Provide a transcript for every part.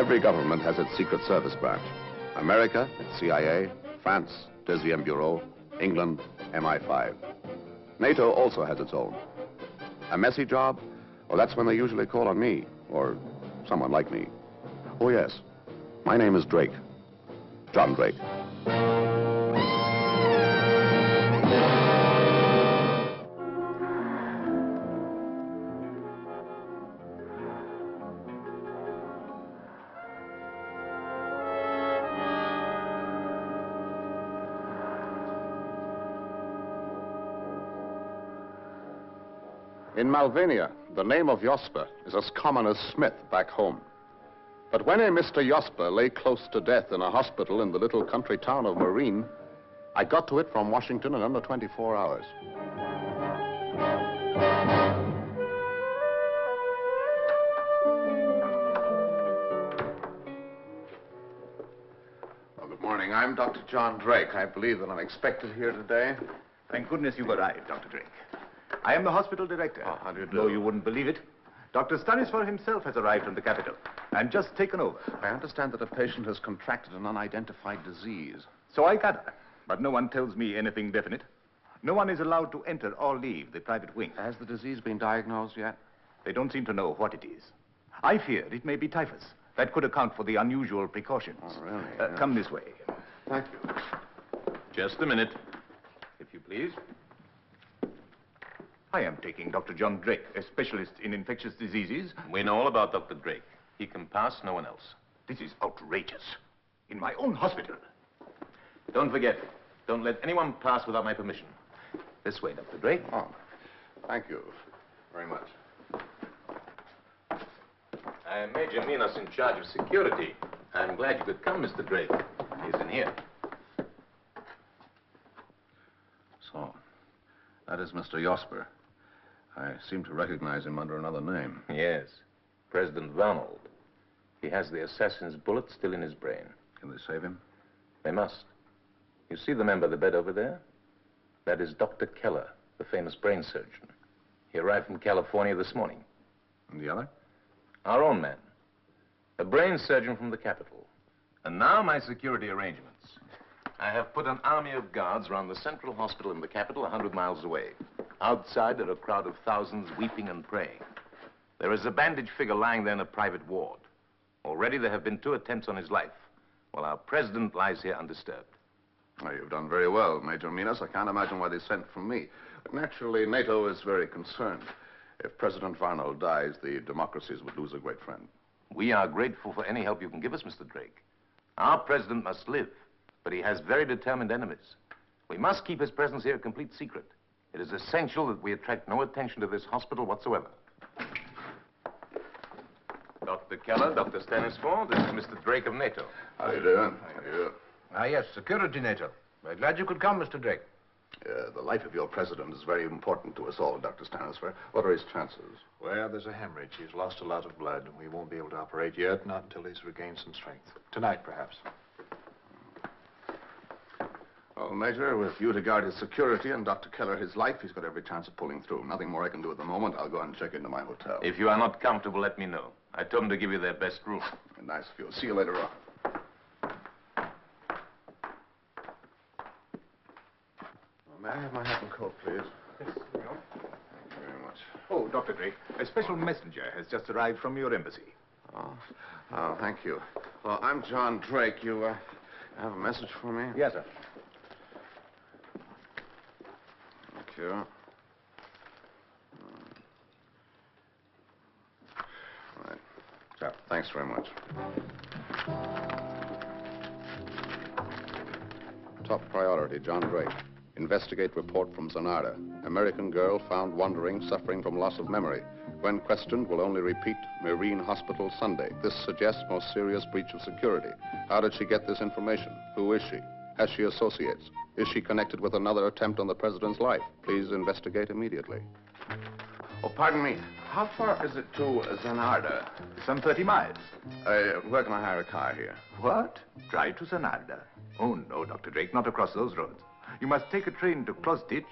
Every government has its Secret Service branch. America, its CIA, France, Deuxième Bureau, England, MI5. NATO also has its own. A messy job? Well, that's when they usually call on me, or someone like me. Oh, yes. My name is Drake. John Drake. In Malvania, the name of Josper is as common as Smith back home. But when a Mr. Josper lay close to death in a hospital in the little country town of Marine, I got to it from Washington in under 24 hours. Well, good morning. I'm Dr. John Drake. I believe that I'm expected here today. Thank goodness you've arrived, Dr. Drake. I am the hospital director. Oh, how do you do? Though you wouldn't believe it, Dr. Stanisfor himself has arrived from the capital and just taken over. I understand that a patient has contracted an unidentified disease. So I gather, but no one tells me anything definite. No one is allowed to enter or leave the private wing. Has the disease been diagnosed yet? They don't seem to know what it is. I fear it may be typhus. That could account for the unusual precautions. Oh, really? Yeah. Come this way. Thank you. Just a minute, if you please. I am taking Dr. John Drake, a specialist in infectious diseases. We know all about Dr. Drake. He can pass, no one else. This is outrageous. In my own hospital. Don't forget, don't let anyone pass without my permission. This way, Dr. Drake. Oh, thank you very much. I am Major Minos in charge of security. I'm glad you could come, Mr. Drake. He's in here. So, that is Mr. Josper. I seem to recognize him under another name. Yes, President Ronald. He has the assassin's bullet still in his brain. Can they save him? They must. You see the man by the bed over there? That is Dr. Keller, the famous brain surgeon. He arrived from California this morning. And the other? Our own man. A brain surgeon from the capital. And now my security arrangements. I have put an army of guards around the central hospital in the capital 100 miles away. Outside are a crowd of thousands weeping and praying. There is a bandaged figure lying there in a private ward. Already there have been 2 attempts on his life, while our president lies here undisturbed. Well, you've done very well, Major Minos. I can't imagine why they sent for me. But naturally, NATO is very concerned. If President Varnell dies, the democracies would lose a great friend. We are grateful for any help you can give us, Mr. Drake. Our president must live, but he has very determined enemies. We must keep his presence here a complete secret. It is essential that we attract no attention to this hospital whatsoever. Dr. Keller, Dr. Stanisfor, this is Mr. Drake of NATO. How you doing? How you doing? Ah, yes, security, NATO. We're glad you could come, Mr. Drake. The life of your president is very important to us all, Dr. Stanisfor. What are his chances? Well, there's a hemorrhage. He's lost a lot of blood. We won't be able to operate yet, not until he's regained some strength. Tonight, perhaps. Well, Major, with you to guard his security and Dr. Keller his life, he's got every chance of pulling through. Nothing more I can do at the moment. I'll go and check into my hotel. If you are not comfortable, let me know. I told them to give you their best room. Nice of you. See you later on. May I have my hat and coat, please? Yes, here we are. Thank you very much. Oh, Dr. Drake, a special messenger has just arrived from your embassy. Oh, thank you. Well, I'm John Drake. You, have a message for me? Yes, sir. Thank you. Right. So, thanks very much. Top priority, John Drake. Investigate report from Zanarda. American girl found wandering, suffering from loss of memory. When questioned, will only repeat Marine Hospital Sunday. This suggests most serious breach of security. How did she get this information? Who is she? Has she associates? Is she connected with another attempt on the president's life? Please investigate immediately. Oh, pardon me. How far is it to Zanarda? Some 30 miles. Where can I hire a car here? What? Drive to Zanarda? Oh, no, Dr. Drake, not across those roads. You must take a train to Clostitch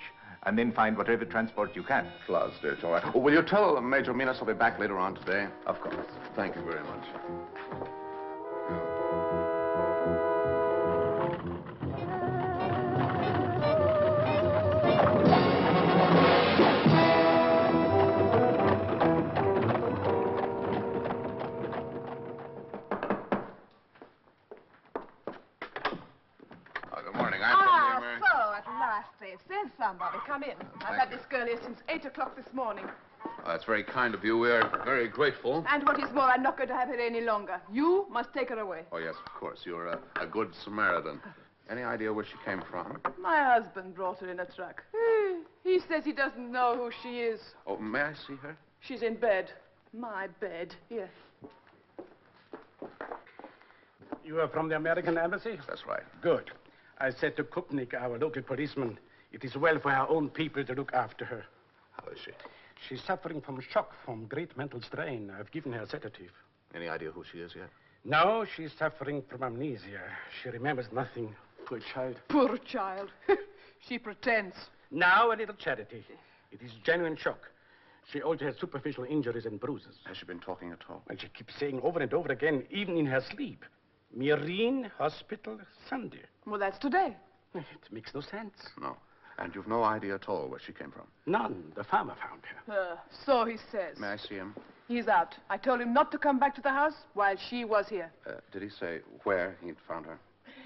and then find whatever transport you can. Clostitch, all right. Oh, will you tell Major Minos I'll be back later on today? Of course. Thank you very much. Good morning. I'm from the American... So, at last they've sent somebody. Come in. I've had this girl here since 8 o'clock this morning. That's very kind of you. We're very grateful. And what is more, I'm not going to have her any longer. You must take her away. Oh, yes, of course. You're a good Samaritan. Any idea where she came from? My husband brought her in a truck. He says he doesn't know who she is. Oh, may I see her? She's in bed. My bed. Here. You are from the American embassy? That's right. Good. I said to Kupnik, our local policeman, it is well for our own people to look after her. How is she? She's suffering from shock, from great mental strain. I've given her a sedative. Any idea who she is yet? No, she's suffering from amnesia. She remembers nothing. Poor child. Poor child. She pretends. Now a little charity. It is genuine shock. She also has superficial injuries and bruises. Has she been talking at all? And she keeps saying over and over again, even in her sleep, Marine Hospital, Sunday. Well, that's today. It makes no sense. No. And you've no idea at all where she came from? None. The farmer found her. So he says. May I see him? He's out. I told him not to come back to the house while she was here. Did he say where he'd found her?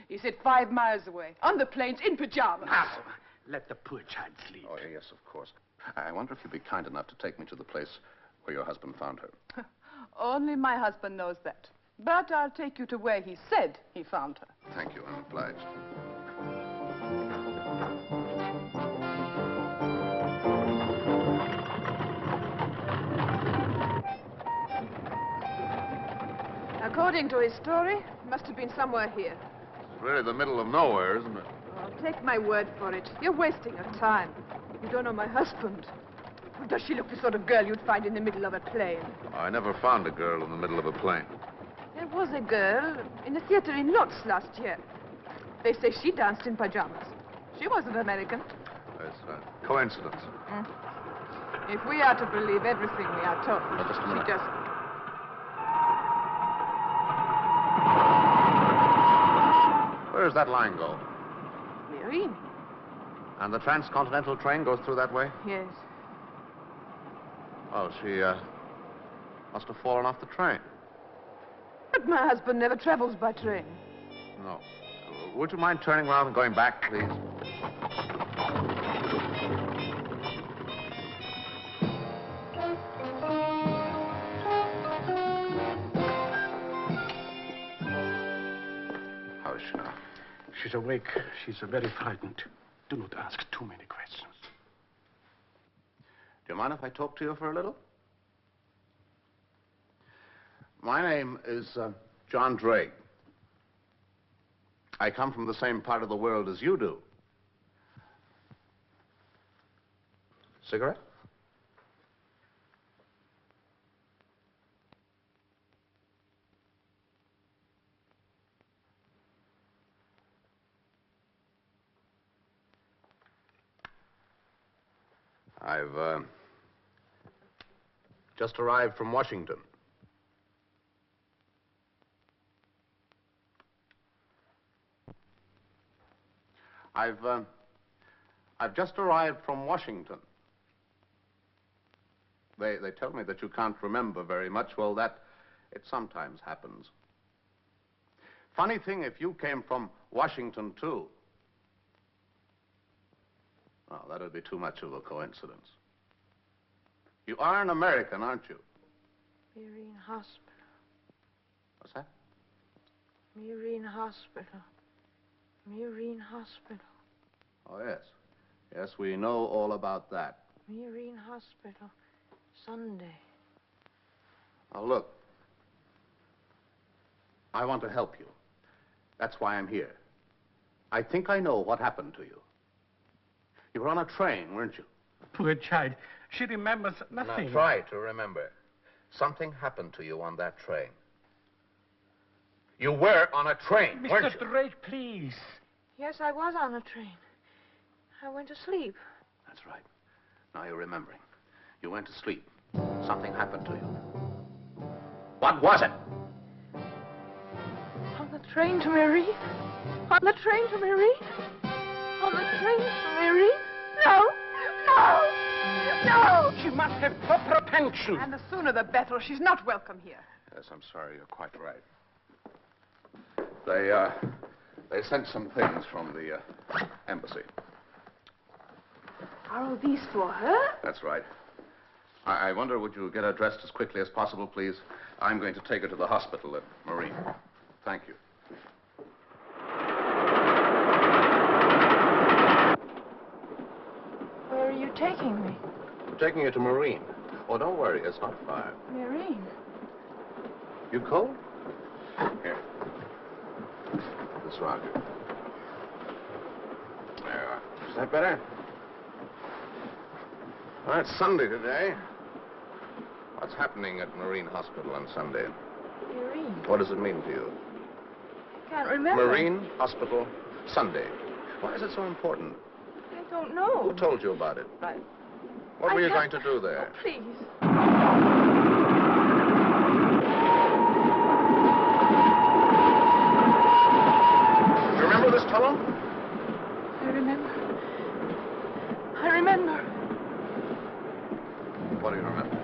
He said 5 miles away, on the plains, in pajamas. Now, let the poor child sleep. Oh, yes, of course. I wonder if you'd be kind enough to take me to the place where your husband found her. Only my husband knows that. But I'll take you to where he said he found her. Thank you. I'm obliged. According to his story, it must have been somewhere here. It's really the middle of nowhere, isn't it? Oh, take my word for it. You're wasting your time. You don't know my husband. Does she look the sort of girl you'd find in the middle of a plane? I never found a girl in the middle of a plane. There was a girl in a theater in Lodz last year. They say she danced in pajamas. She wasn't American. It's a coincidence. If we are to believe everything we are told, Just a minute. she just... Where does that line go? Marine. And the transcontinental train goes through that way? Yes. Oh, she must have fallen off the train. But my husband never travels by train. No. Would you mind turning around and going back, please? How is she now? She's awake. She's very frightened. Do not ask too many questions. Do you mind if I talk to you for a little? My name is John Drake. I come from the same part of the world as you do. Cigarette? I've just arrived from Washington. I've just arrived from Washington. They tell me that you can't remember very much. Well, it sometimes happens. Funny thing if you came from Washington, too. Oh, that'd be too much of a coincidence. You are an American, aren't you? Marine Hospital. What's that? Marine Hospital. Marine Hospital. Oh, yes. Yes, we know all about that. Marine Hospital. Sunday. Now, look. I want to help you. That's why I'm here. I think I know what happened to you. You were on a train, weren't you? Poor child. She remembers nothing. Now, try to remember. Something happened to you on that train. You were on a train, weren't you? Mr. Drake, please. Yes, I was on a train. I went to sleep. That's right. Now you're remembering. You went to sleep. Something happened to you. What was it? On the train to Marine? On the train to Marine? On the train to Marine? No. must have proper attention. And the sooner the better. She's not welcome here. Yes, I'm sorry. You're quite right. They sent some things from the embassy. Are all these for her? That's right. I wonder, would you get her dressed as quickly as possible, please? I'm going to take her to the hospital at Marine. Thank you. Where are you taking me? I'm taking you to Marine. Oh, don't worry. It's not far. Marine. You cold? Here. This rock. There you are. Is that better? Well, it's Sunday today. What's happening at Marine Hospital on Sunday? Marine. What does it mean to you? Can't remember. Marine Hospital, Sunday. Why is it so important? I don't know. Who told you about it? Right. What were you going to do there? Oh, please. You remember this tunnel? I remember. I remember. What do you remember?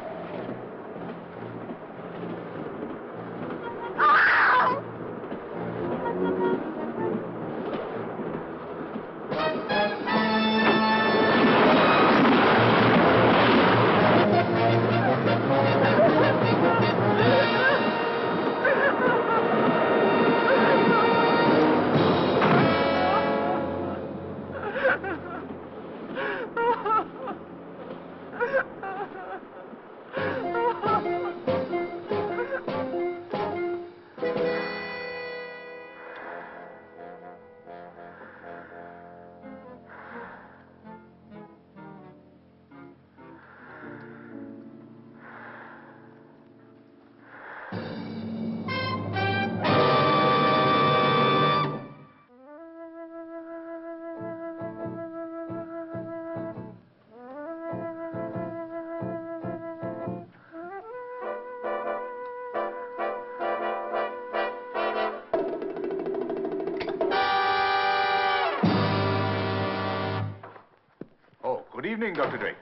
Good evening, Dr. Drake.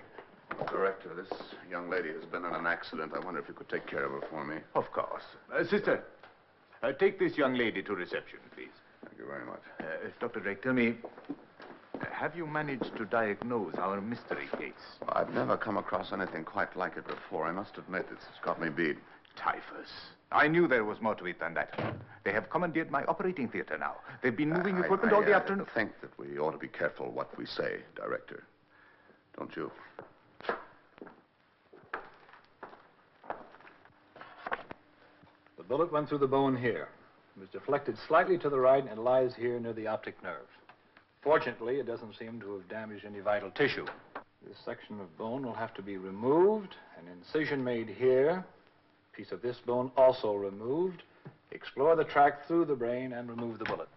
Director, this young lady has been in an accident. I wonder if you could take care of her for me. Of course. Sister, take this young lady to reception, please. Thank you very much. Dr. Drake, tell me, have you managed to diagnose our mystery case? Well, I've never come across anything quite like it before. I must admit, it's got me beat. Typhus. I knew there was more to it than that. They have commandeered my operating theater now. They've been moving equipment all the afternoon. I think that we ought to be careful what we say, Director. Don't you? The bullet went through the bone here. It was deflected slightly to the right and lies here near the optic nerve. Fortunately, it doesn't seem to have damaged any vital tissue. This section of bone will have to be removed, an incision made here, a piece of this bone also removed. Explore the tract through the brain and remove the bullet.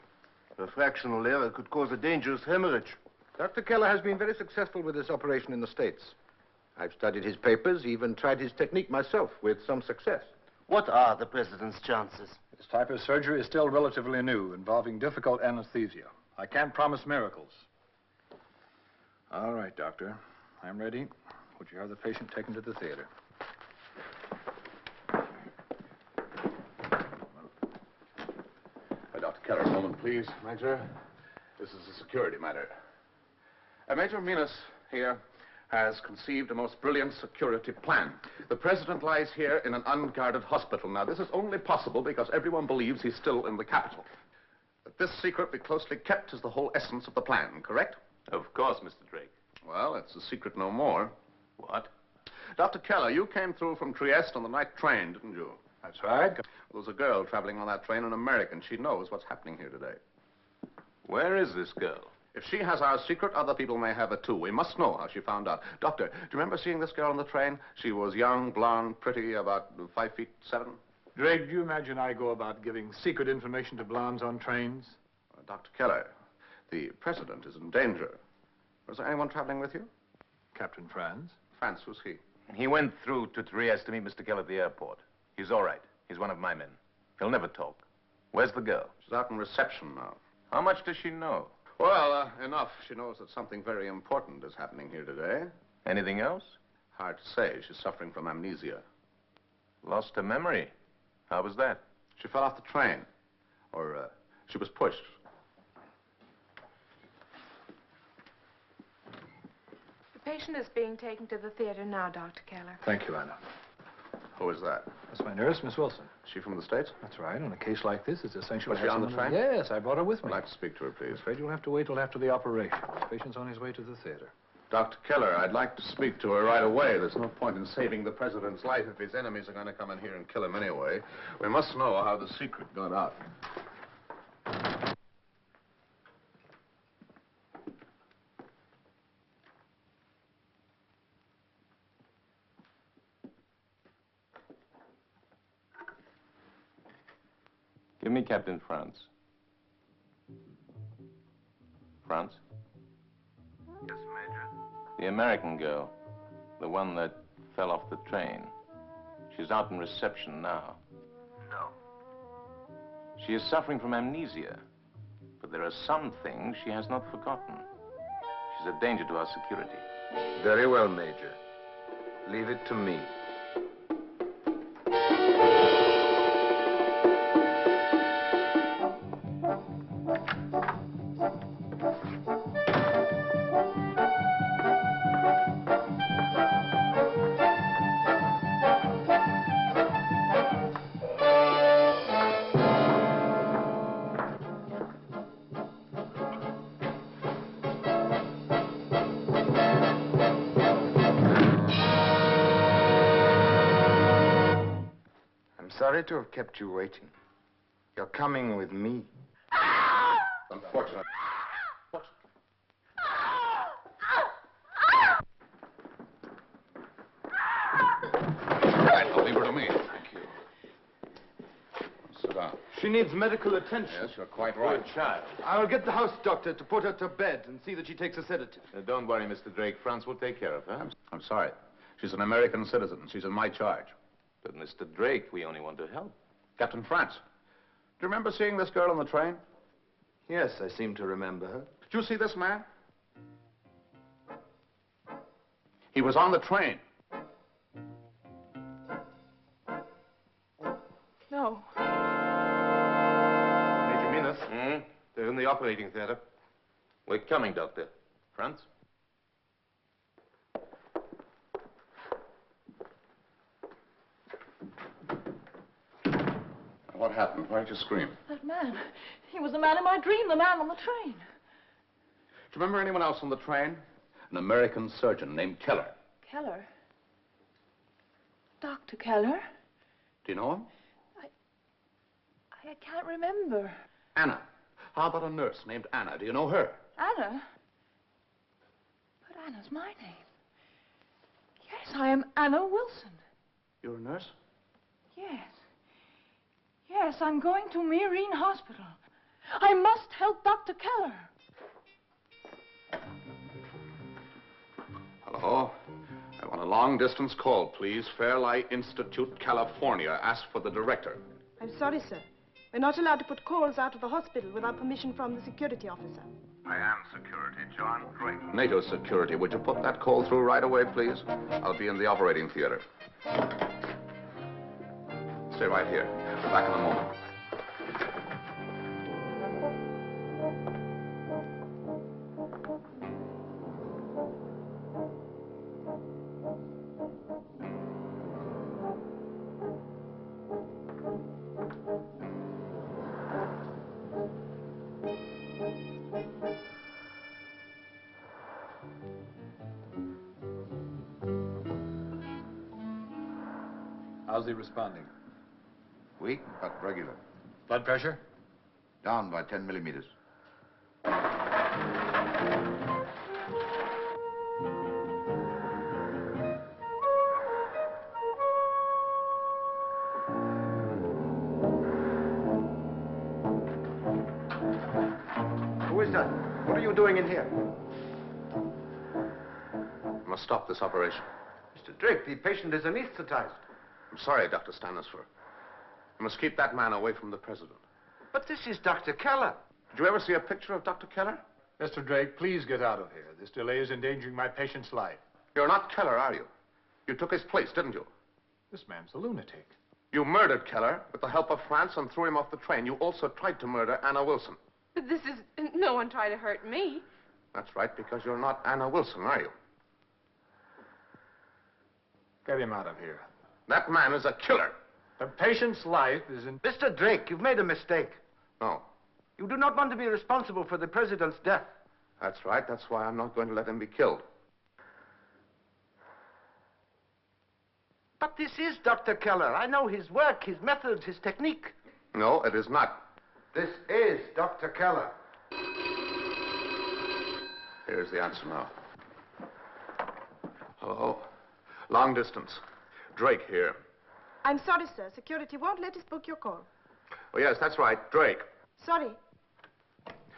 A fractional error could cause a dangerous hemorrhage. Dr. Keller has been very successful with this operation in the States. I've studied his papers, even tried his technique myself with some success. What are the president's chances? This type of surgery is still relatively new, involving difficult anesthesia. I can't promise miracles. All right, Doctor. I'm ready. Would you have the patient taken to the theater? Dr. Keller, a moment, please. Major, this is a security matter. Major Minas here has conceived a most brilliant security plan. The president lies here in an unguarded hospital. Now, this is only possible because everyone believes he's still in the capital. But this secret be closely kept is the whole essence of the plan, correct? Of course, Mr. Drake. Well, it's a secret no more. What? Dr. Keller, you came through from Trieste on the night train, didn't you? That's right. There was a girl traveling on that train, an American. She knows what's happening here today. Where is this girl? If she has our secret, other people may have it too. We must know how she found out. Doctor, do you remember seeing this girl on the train? She was young, blonde, pretty, about 5'7". Drake, do you imagine I go about giving secret information to blondes on trains? Dr. Keller, the president is in danger. Was there anyone traveling with you? Captain Franz. Franz, who's he? He went through to Trieste to meet Mr. Keller at the airport. He's all right. He's one of my men. He'll never talk. Where's the girl? She's out in reception now. How much does she know? Well, enough. She knows that something very important is happening here today. Anything else? hard to say. She's suffering from amnesia. Lost her memory. How was that? She fell off the train. Or, she was pushed. The patient is being taken to the theater now, Dr. Keller. Thank you, Anna. Who is that? That's my nurse, Miss Wilson. Is she from the States? That's right. On a case like this, it's essential Was to she have on the someone- train? Yes, I brought her with I'd me. like to speak to her, please. I'm afraid you'll have to wait till after the operation. The patient's on his way to the theater. Dr. Keller, I'd like to speak to her right away. There's no point in saving the president's life if his enemies are going to come in here and kill him anyway. We must know how the secret got out. Give me Captain France. France? Yes, Major. The American girl. The one that fell off the train. She's out in reception now. No. She is suffering from amnesia. But there are some things she has not forgotten. She's a danger to our security. Very well, Major. Leave it to me. Sorry to have kept you waiting. You're coming with me. Unfortunate. What? Right, I'll leave her to me. Thank you. Sit down. She needs medical attention. Yes, you're quite right. Good child. I'll get the house doctor to put her to bed and see that she takes a sedative. Don't worry, Mr. Drake. France will take care of her. I'm sorry. She's an American citizen. She's in my charge. But, Mr. Drake, we only want to help. Captain France. Do you remember seeing this girl on the train? Yes, I seem to remember her. Did you see this man? He was on the train. No. Major Minas. Hmm? They're in the operating theater. We're coming, Doctor. France? What happened? Why did you scream? That man. He was the man in my dream, the man on the train. Do you remember anyone else on the train? An American surgeon named Keller. Keller? Dr. Keller? Do you know him? I can't remember. Anna. How about a nurse named Anna? Do you know her? Anna? But Anna's my name. Yes, I am Anna Wilson. You're a nurse? Yes. Yes, I'm going to Marine Hospital. I must help Dr. Keller. Hello? I want a long-distance call, please. Fairlight Institute, California. Ask for the director. I'm sorry, sir. We're not allowed to put calls out of the hospital without permission from the security officer. I am security, John Drake. NATO security. Would you put that call through right away, please? I'll be in the operating theater. Stay right here. Back in a moment. How's he responding? Weak, but regular. Blood pressure? Down by 10 millimeters. Who is that? What are you doing in here? I must stop this operation. Mr. Drake, the patient is anesthetized. I'm sorry, Dr. Stanisfer. You must keep that man away from the president. But this is Dr. Keller. Did you ever see a picture of Dr. Keller? Mr. Drake, please get out of here. This delay is endangering my patient's life. You're not Keller, are you? You took his place, didn't you? This man's a lunatic. You murdered Keller with the help of France and threw him off the train. You also tried to murder Anna Wilson. But this is... No one tried to hurt me. That's right, because you're not Anna Wilson, are you? Get him out of here. That man is a killer. The patient's life is in... Mr. Drake, you've made a mistake. No. You do not want to be responsible for the president's death. That's right. That's why I'm not going to let him be killed. But this is Dr. Keller. I know his work, his methods, his technique. No, it is not. This is Dr. Keller. Here's the answer now. Hello? Long distance. Drake here. I'm sorry, sir. Security won't let us book your call. Oh, yes, that's right. Drake. Sorry.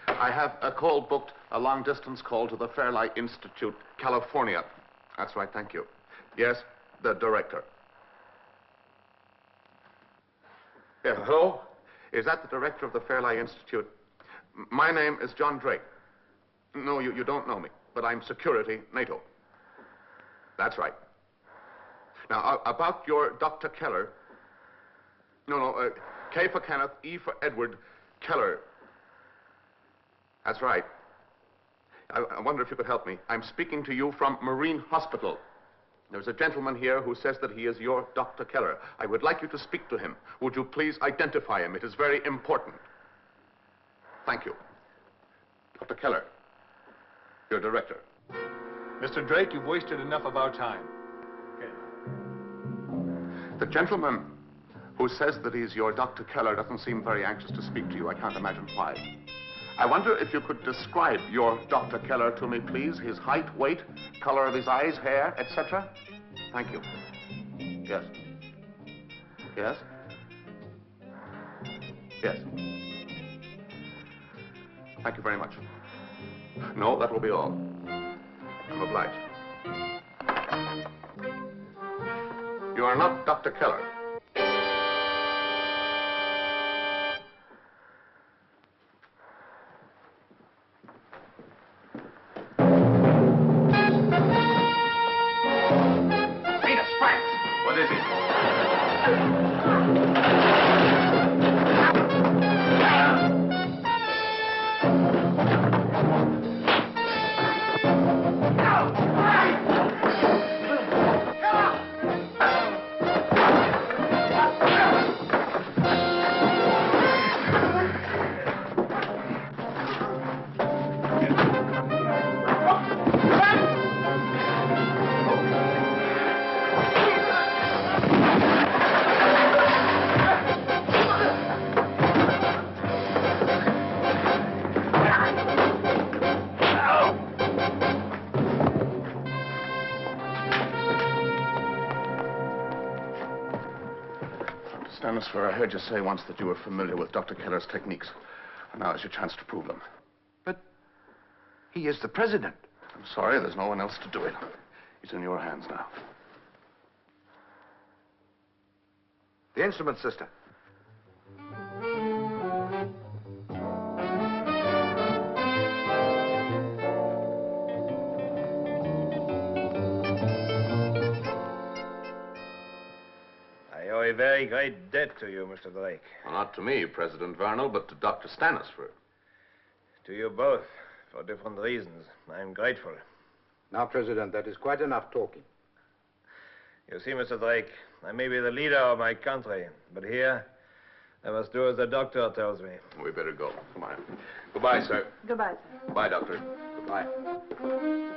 I have a call booked, a long-distance call to the Fairlight Institute, California. That's right, thank you. Yes, the director. Yeah, hello? Is that the director of the Fairlight Institute? My name is John Drake. No, you don't know me, but I'm security, NATO. That's right. Now, about your Dr. Keller. No, K for Kenneth, E for Edward, Keller. That's right. I wonder if you could help me. I'm speaking to you from Marine Hospital. There's a gentleman here who says that he is your Dr. Keller. I would like you to speak to him. Would you please identify him? It is very important. Thank you. Dr. Keller, your director. Mr. Drake, you've wasted enough of our time. The gentleman who says that he's your Dr. Keller doesn't seem very anxious to speak to you. I can't imagine why. I wonder if you could describe your Dr. Keller to me, please. His height, weight, color of his eyes, hair, etc. Thank you. Yes. Yes? Yes. Thank you very much. No, that will be all. I'm obliged. You are not Dr. Keller. Stanisfer, I heard you say once that you were familiar with Dr. Keller's techniques. And now is your chance to prove them. But he is the president. I'm sorry, there's no one else to do it. He's in your hands now. The instrument, sister. I owe a very great debt to you, Mr. Drake. Well, not to me, President Varnell, but to Dr. Stanisfer. To you both, for different reasons. I'm grateful. Now, President, that is quite enough talking. You see, Mr. Drake, I may be the leader of my country, but here, I must do as the doctor tells me. We better go. Come on. Goodbye, sir. Goodbye, sir. Goodbye, Doctor. Goodbye.